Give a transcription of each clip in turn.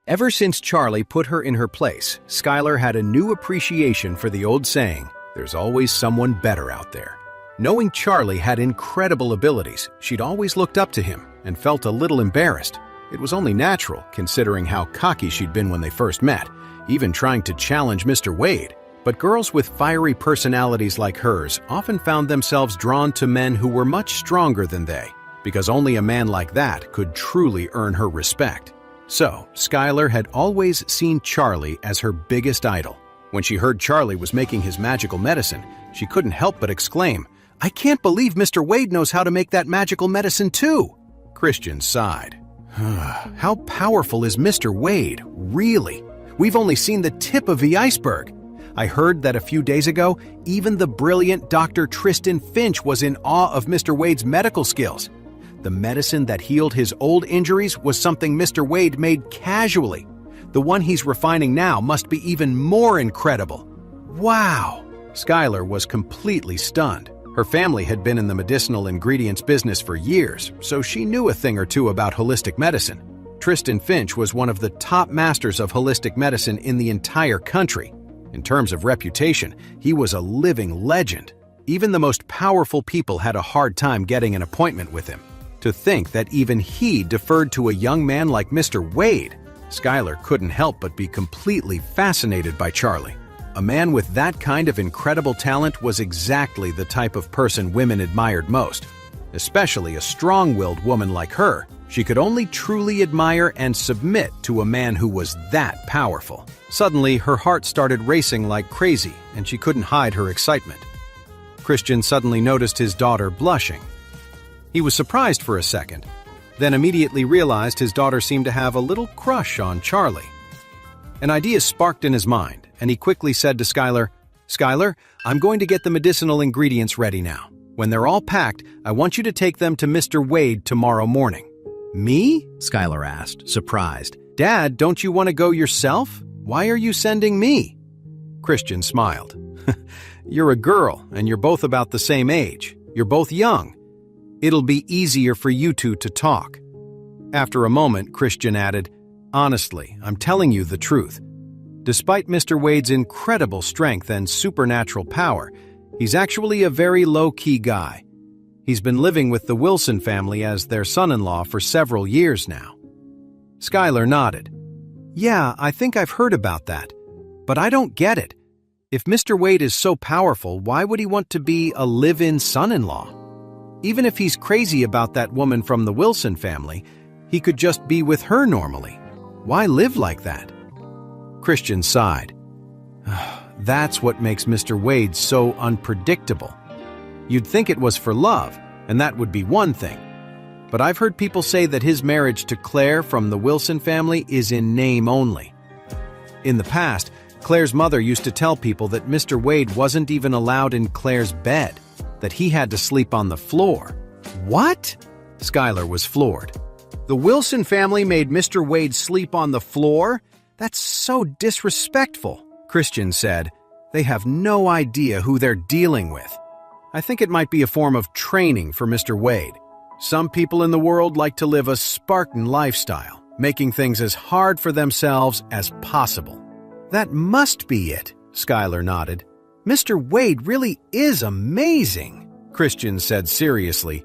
Ever since Charlie put her in her place, Skylar had a new appreciation for the old saying, "There's always someone better out there." Knowing Charlie had incredible abilities, she'd always looked up to him and felt a little embarrassed. It was only natural, considering how cocky she'd been when they first met, even trying to challenge Mr. Wade. But girls with fiery personalities like hers often found themselves drawn to men who were much stronger than they, because only a man like that could truly earn her respect. So, Skylar had always seen Charlie as her biggest idol. When she heard Charlie was making his magical medicine, she couldn't help but exclaim, "I can't believe Mr. Wade knows how to make that magical medicine too!" Christian sighed. How powerful is Mr. Wade, really? We've only seen the tip of the iceberg. I heard that a few days ago, even the brilliant Dr. Tristan Finch was in awe of Mr. Wade's medical skills. The medicine that healed his old injuries was something Mr. Wade made casually. The one he's refining now must be even more incredible. Wow! Skylar was completely stunned. Her family had been in the medicinal ingredients business for years, so she knew a thing or two about holistic medicine. Tristan Finch was one of the top masters of holistic medicine in the entire country. In terms of reputation, he was a living legend. Even the most powerful people had a hard time getting an appointment with him. To think that even he deferred to a young man like Mr. Wade, Skylar couldn't help but be completely fascinated by Charlie. A man with that kind of incredible talent was exactly the type of person women admired most. Especially a strong-willed woman like her, she could only truly admire and submit to a man who was that powerful. Suddenly, her heart started racing like crazy, and she couldn't hide her excitement. Christian suddenly noticed his daughter blushing. He was surprised for a second, then immediately realized his daughter seemed to have a little crush on Charlie. An idea sparked in his mind, and he quickly said to Skylar, "Skylar, I'm going to get the medicinal ingredients ready now. When they're all packed, I want you to take them to Mr. Wade tomorrow morning." "Me?" Skylar asked, surprised. "Dad, don't you want to go yourself? Why are you sending me?" Christian smiled. "You're a girl, and you're both about the same age. You're both young. It'll be easier for you two to talk." After a moment, Christian added, "Honestly, I'm telling you the truth. Despite Mr. Wade's incredible strength and supernatural power, he's actually a very low-key guy. He's been living with the Wilson family as their son-in-law for several years now." Skylar nodded. "Yeah, I think I've heard about that. But I don't get it. If Mr. Wade is so powerful, why would he want to be a live-in son-in-law? Even if he's crazy about that woman from the Wilson family, he could just be with her normally. Why live like that?" Christian sighed. "That's what makes Mr. Wade so unpredictable. You'd think it was for love, and that would be one thing. But I've heard people say that his marriage to Clare from the Wilson family is in name only. In the past, Clare's mother used to tell people that Mr. Wade wasn't even allowed in Clare's bed, that he had to sleep on the floor." "What?" Skylar was floored. "The Wilson family made Mr. Wade sleep on the floor? That's so disrespectful," Christian said. "They have no idea who they're dealing with. I think it might be a form of training for Mr. Wade. Some people in the world like to live a Spartan lifestyle, making things as hard for themselves as possible." "That must be it," Skylar nodded. "Mr. Wade really is amazing," Christian said seriously.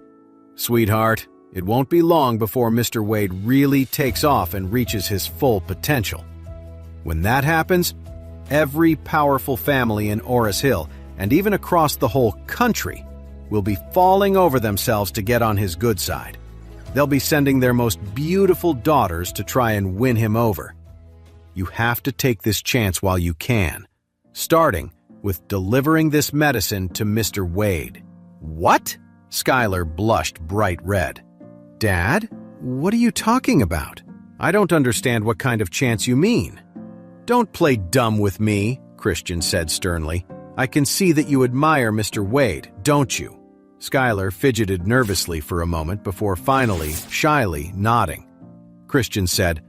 "Sweetheart, it won't be long before Mr. Wade really takes off and reaches his full potential. When that happens, every powerful family in Oris Hill, and even across the whole country, will be falling over themselves to get on his good side. They'll be sending their most beautiful daughters to try and win him over. You have to take this chance while you can, starting with delivering this medicine to Mr. Wade." "What?" Skylar blushed bright red. "Dad, what are you talking about? I don't understand what kind of chance you mean." "Don't play dumb with me," Christian said sternly. "I can see that you admire Mr. Wade, don't you?" Skylar fidgeted nervously for a moment before finally, shyly nodding. Christian said,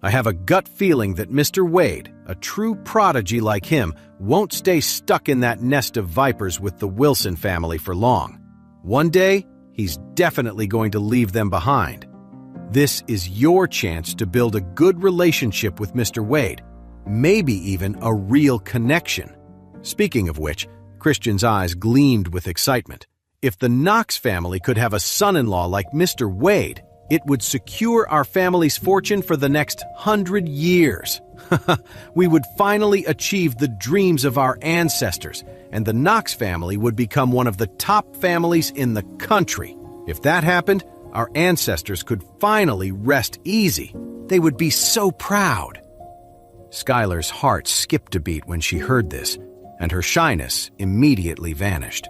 "I have a gut feeling that Mr. Wade, a true prodigy like him, won't stay stuck in that nest of vipers with the Wilson family for long. One day, he's definitely going to leave them behind. This is your chance to build a good relationship with Mr. Wade, maybe even a real connection. Speaking of which, Christian's eyes gleamed with excitement. If the Knox family could have a son-in-law like Mr. Wade, it would secure our family's fortune for the next 100 years. We would finally achieve the dreams of our ancestors, and the Knox family would become one of the top families in the country. If that happened, our ancestors could finally rest easy. They would be so proud. Skylar's heart skipped a beat when she heard this, and her shyness immediately vanished.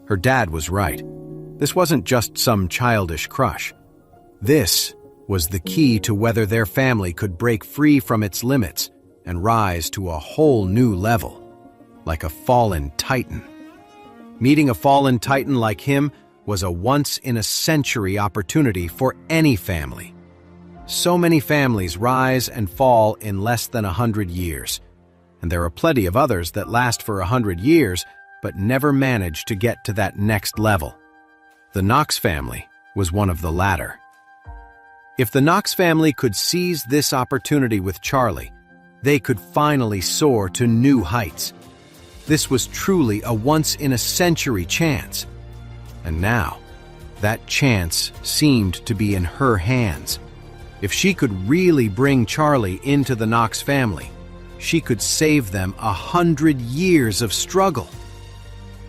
Her dad was right. This wasn't just some childish crush. This was the key to whether their family could break free from its limits and rise to a whole new level, like a fallen titan. Meeting a fallen titan like him was a once-in-a-century opportunity for any family. So many families rise and fall in less than 100 years, and there are plenty of others that last for 100 years but never manage to get to that next level. The Knox family was one of the latter. If the Knox family could seize this opportunity with Charlie, they could finally soar to new heights. This was truly a once-in-a-century chance. And now, that chance seemed to be in her hands. If she could really bring Charlie into the Knox family, she could save them 100 years of struggle.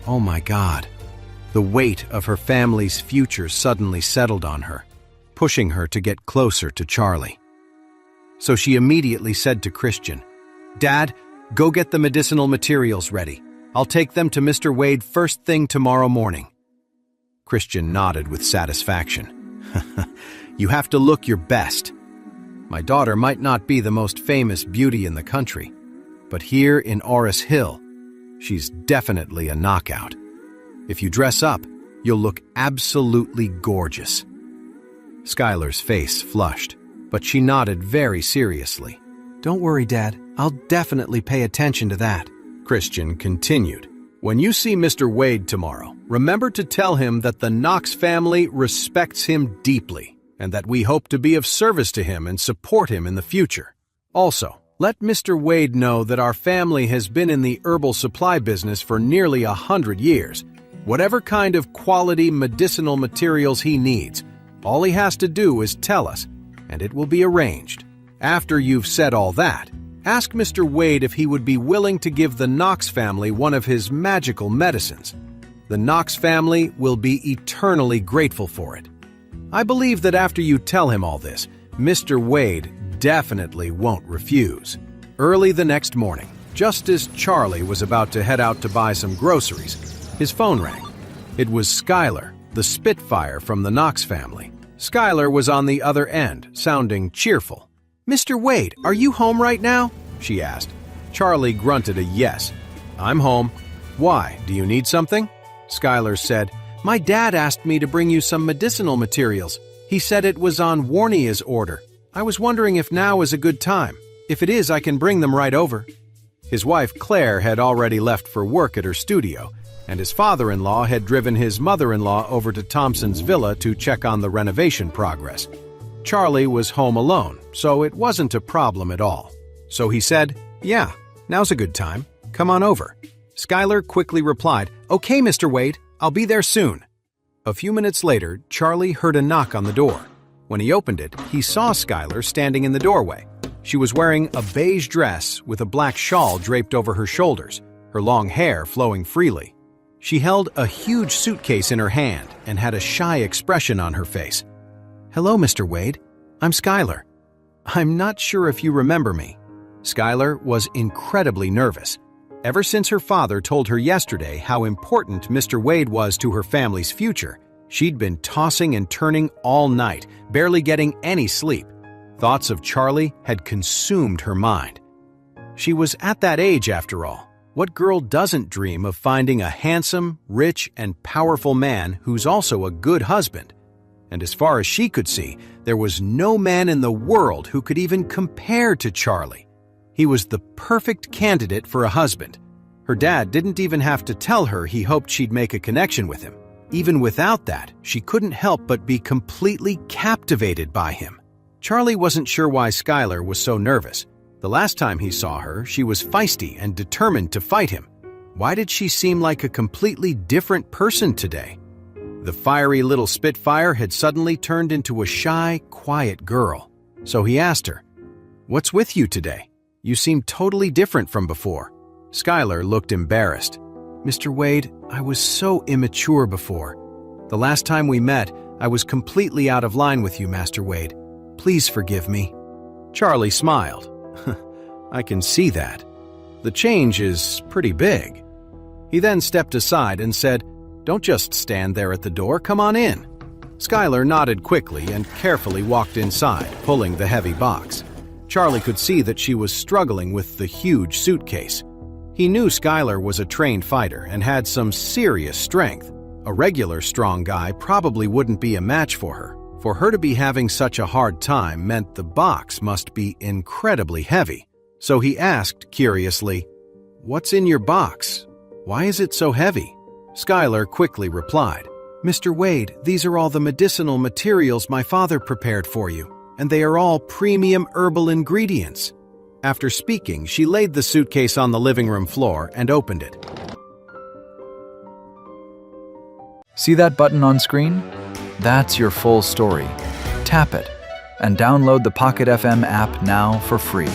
Oh my God. The weight of her family's future suddenly settled on her, pushing her to get closer to Charlie. So she immediately said to Christian, "Dad, go get the medicinal materials ready. I'll take them to Mr. Wade first thing tomorrow morning." Christian nodded with satisfaction. "You have to look your best. My daughter might not be the most famous beauty in the country, but here in Orris Hill, she's definitely a knockout. If you dress up, you'll look absolutely gorgeous." Skylar's face flushed, but she nodded very seriously. "Don't worry, Dad. I'll definitely pay attention to that." Christian continued, "When you see Mr. Wade tomorrow, remember to tell him that the Knox family respects him deeply, and that we hope to be of service to him and support him in the future. Also, let Mr. Wade know that our family has been in the herbal supply business for nearly 100 years. Whatever kind of quality medicinal materials he needs, all he has to do is tell us, and it will be arranged. After you've said all that, ask Mr. Wade if he would be willing to give the Knox family one of his magical medicines. The Knox family will be eternally grateful for it. I believe that after you tell him all this, Mr. Wade definitely won't refuse." Early the next morning, just as Charlie was about to head out to buy some groceries, his phone rang. It was Skylar, the Spitfire from the Knox family. Skylar was on the other end, sounding cheerful. "Mr. Wade, are you home right now?" she asked. Charlie grunted a yes. "I'm home. Why, do you need something?" Skylar said, "My dad asked me to bring you some medicinal materials. He said it was on Warnia's order. I was wondering if now is a good time. If it is, I can bring them right over." His wife Clare had already left for work at her studio, and his father-in-law had driven his mother-in-law over to Thompson's villa to check on the renovation progress. Charlie was home alone, so it wasn't a problem at all. So he said, "Yeah, now's a good time. Come on over." Skylar quickly replied, "Okay, Mr. Wade, I'll be there soon." A few minutes later, Charlie heard a knock on the door. When he opened it, he saw Skylar standing in the doorway. She was wearing a beige dress with a black shawl draped over her shoulders, her long hair flowing freely. She held a huge suitcase in her hand and had a shy expression on her face. "Hello, Mr. Wade. I'm Skylar. I'm not sure if you remember me." Skylar was incredibly nervous. Ever since her father told her yesterday how important Mr. Wade was to her family's future, she'd been tossing and turning all night, barely getting any sleep. Thoughts of Charlie had consumed her mind. She was at that age, after all. What girl doesn't dream of finding a handsome, rich, and powerful man who's also a good husband? And as far as she could see, there was no man in the world who could even compare to Charlie. He was the perfect candidate for a husband. Her dad didn't even have to tell her he hoped she'd make a connection with him. Even without that, she couldn't help but be completely captivated by him. Charlie wasn't sure why Skylar was so nervous. The last time he saw her, she was feisty and determined to fight him. Why did she seem like a completely different person today? The fiery little Spitfire had suddenly turned into a shy, quiet girl. So he asked her, "What's with you today? You seem totally different from before." Skylar looked embarrassed. "Mr. Wade, I was so immature before. The last time we met, I was completely out of line with you, Master Wade. Please forgive me." Charlie smiled. "I can see that. The change is pretty big." He then stepped aside and said, "Don't just stand there at the door, come on in." Skylar nodded quickly and carefully walked inside, pulling the heavy box. Charlie could see that she was struggling with the huge suitcase. He knew Skylar was a trained fighter and had some serious strength. A regular strong guy probably wouldn't be a match for her. For her to be having such a hard time meant the box must be incredibly heavy. So he asked curiously, "What's in your box? Why is it so heavy?" Skylar quickly replied, "Mr. Wade, these are all the medicinal materials my father prepared for you, and they are all premium herbal ingredients." After speaking, she laid the suitcase on the living room floor and opened it. See that button on screen? That's your full story. Tap it and download the Pocket FM app now for free.